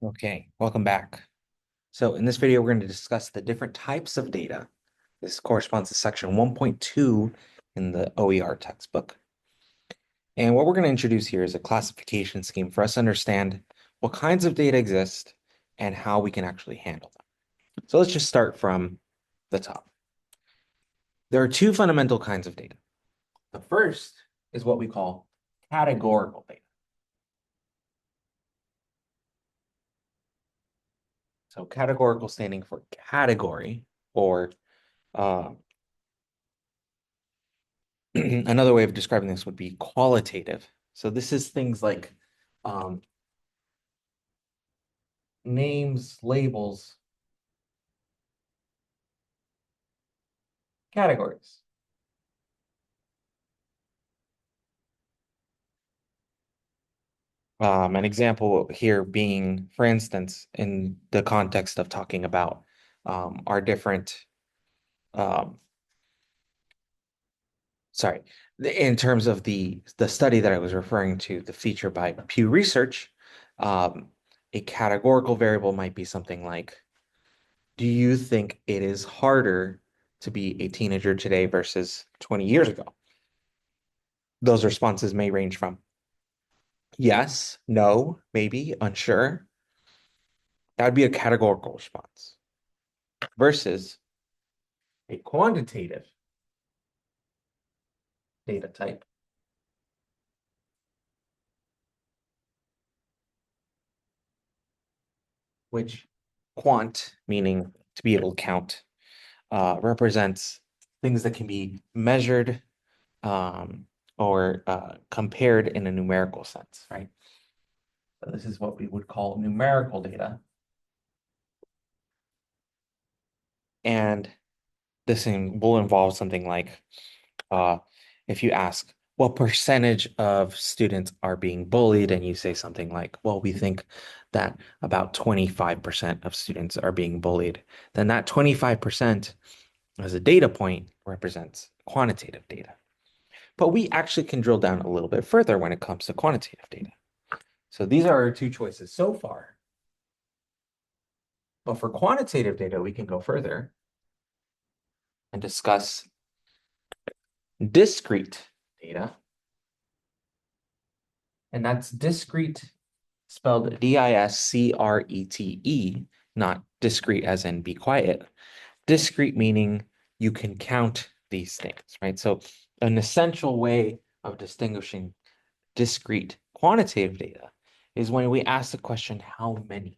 Okay, welcome back. So in this video, we're going to discuss the different types of data. This corresponds to section 1.2 in the OER textbook. And what we're going to introduce here is a classification scheme for us to understand what kinds of data exist and how we can actually handle them. So let's just start from the top. There are two fundamental kinds of data. The first is what we call categorical data. So categorical standing for category, or uh, another way of describing this would be qualitative. So this is things like um, names, labels, categories. An example here being, for instance, in the context of talking about our different, um, sorry, in terms of the study that I was referring to, the feature by Pew Research, um, a categorical variable might be something like, do you think it is harder to be a teenager today versus 20 years ago? Those responses may range from yes, no, maybe, unsure. That would be a categorical response versus a quantitative data type, which quant, meaning to be able to count, represents things that can be measured or compared in a numerical sense, right? So this is what we would call numerical data. And this will involve something like uh, if you ask what percentage of students are being bullied, and you say something like, well, we think that about 25% of students are being bullied, then that 25% as a data point represents quantitative data. But we actually can drill down a little bit further when it comes to quantitative data. So these are our two choices so far. But for quantitative data, we can go further and discuss discrete data. And that's discrete spelled discrete, not discrete as in be quiet. Discrete meaning you can count these things, right? So an essential way of distinguishing discrete quantitative data is when we ask the question, how many?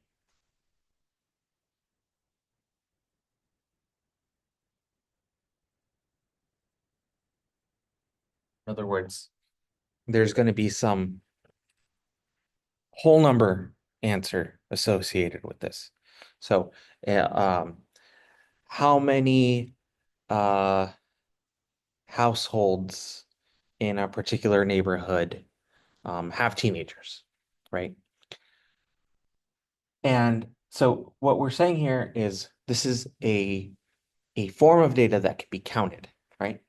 In other words, there's going to be some whole number answer associated with this. So, how many uh, households in a particular neighborhood have teenagers, right? And so what we're saying here is this is a form of data that can be counted, right?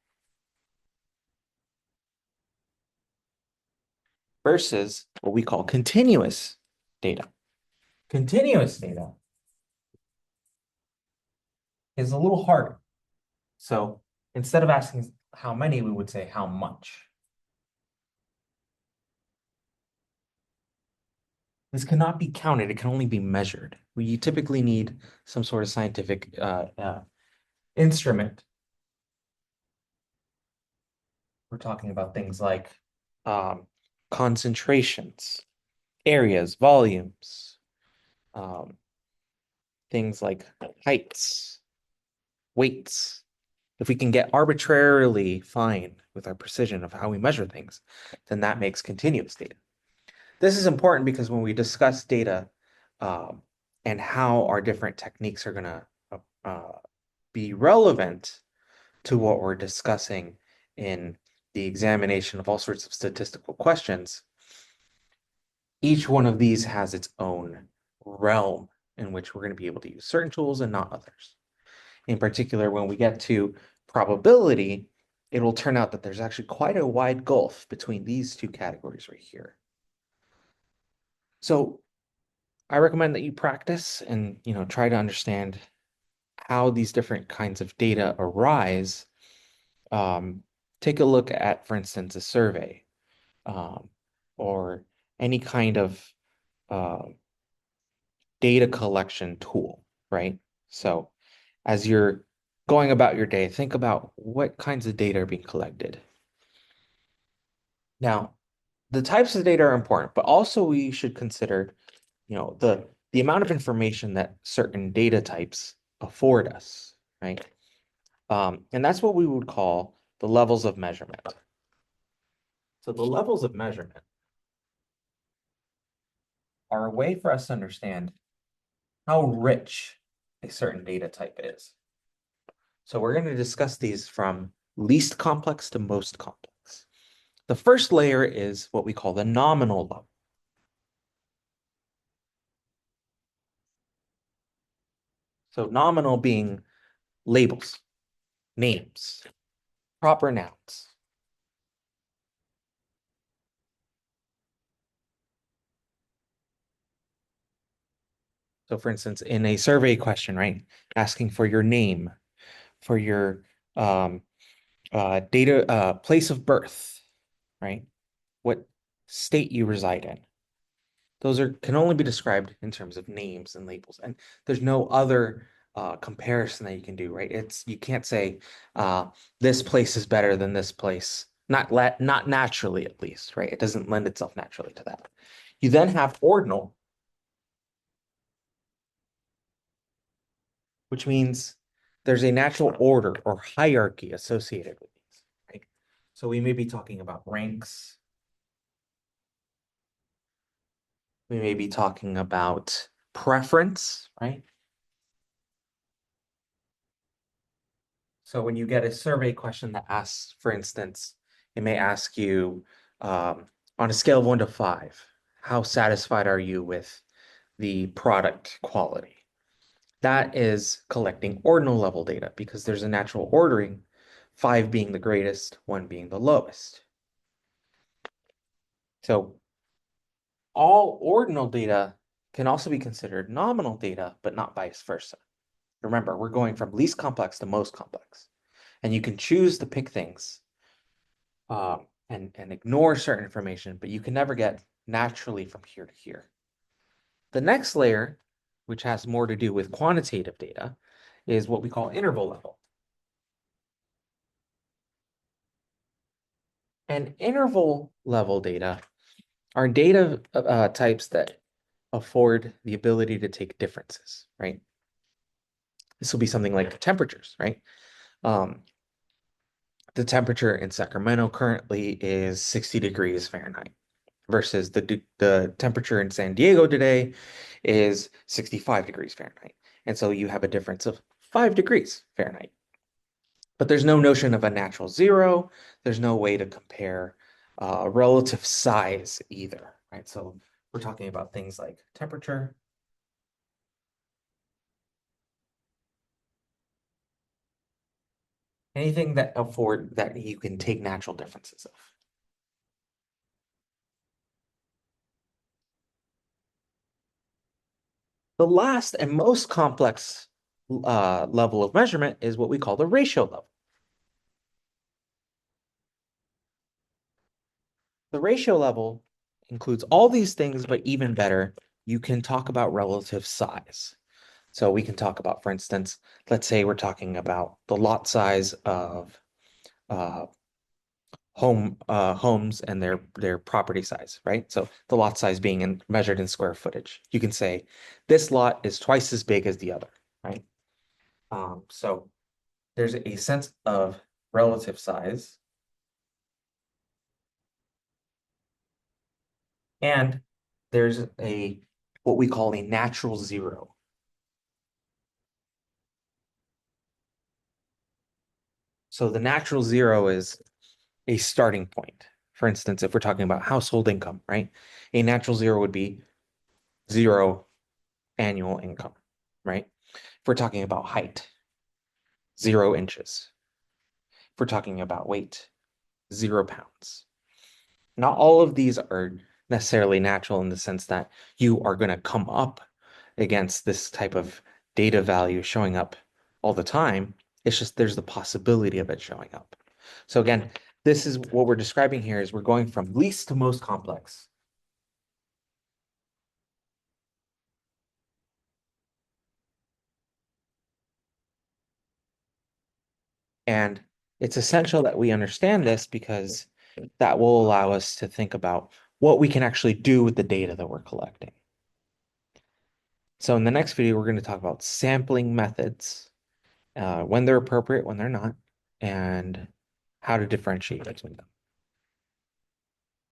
Versus what we call continuous data. Continuous data is a little harder. So instead of asking how many, we would say how much. This cannot be counted. It can only be measured. We typically need some sort of scientific instrument. We're talking about things like um, concentrations, areas, volumes, um, things like heights, weights. If we can get arbitrarily fine with our precision of how we measure things, then that makes continuous data. This is important because when we discuss data um, and how our different techniques are going to uh, be relevant to what we're discussing in the examination of all sorts of statistical questions, each one of these has its own realm in which we're going to be able to use certain tools and not others. In particular, when we get to probability, it will turn out that there's actually quite a wide gulf between these two categories right here. So I recommend that you practice and, try to understand how these different kinds of data arise. Um, Take a look at, for instance, a survey, um, or any kind of uh, data collection tool, right? So as you're going about your day, think about what kinds of data are being collected. Now, the types of data are important, but also we should consider, the amount of information that certain data types afford us, right? And that's what we would call the levels of measurement. So the levels of measurement are a way for us to understand how rich a certain data type is. So we're going to discuss these from least complex to most complex. The first layer is what we call the nominal level. So nominal being labels, names, proper nouns. So for instance, in a survey question, right, asking for your name, for your um, data, place of birth, right, what state you reside in. Those can only be described in terms of names and labels, and there's no other comparison that you can do, right? You can't say this place is better than this place, not naturally at least, right? It doesn't lend itself naturally to that. You then have ordinal, which means there's a natural order or hierarchy associated with these, right? So we may be talking about ranks. We may be talking about preference, right? So when you get a survey question that asks, for instance, it may ask you on a scale of 1 to 5, how satisfied are you with the product quality? That is collecting ordinal level data because there's a natural ordering, 5 being the greatest, 1 being the lowest. So all ordinal data can also be considered nominal data, but not vice versa. Remember, we're going from least complex to most complex. And you can choose to pick things and ignore certain information, but you can never get naturally from here to here. The next layer, which has more to do with quantitative data, is what we call interval level. And interval level data are data types that afford the ability to take differences, right? This will be something like temperatures, right? Um, the temperature in Sacramento currently is 60 degrees Fahrenheit versus the temperature in San Diego today is 65 degrees Fahrenheit. And so you have a difference of 5 degrees Fahrenheit. But there's no notion of a natural zero. There's no way to compare relative size either, right? So we're talking about things like temperature, anything that you can take natural differences of. The last and most complex level of measurement is what we call the ratio level. The ratio level includes all these things, but even better, you can talk about relative size. So we can talk about, for instance, let's say we're talking about the lot size of uh, homes and their property size, right? So the lot size being measured in square footage. You can say this lot is twice as big as the other, right? So there's a sense of relative size, and there's a what we call a natural zero. So the natural zero is a starting point. For instance, if we're talking about household income, right? A natural zero would be 0 annual income, right? If we're talking about height, 0 inches. If we're talking about weight, 0 pounds. Not all of these are necessarily natural in the sense that you are going to come up against this type of data value showing up all the time. It's just there's the possibility of it showing up. So again, this is what we're describing here is we're going from least to most complex. And it's essential that we understand this because that will allow us to think about what we can actually do with the data that we're collecting. So in the next video, we're going to talk about sampling methods, when they're appropriate, when they're not, and how to differentiate between them.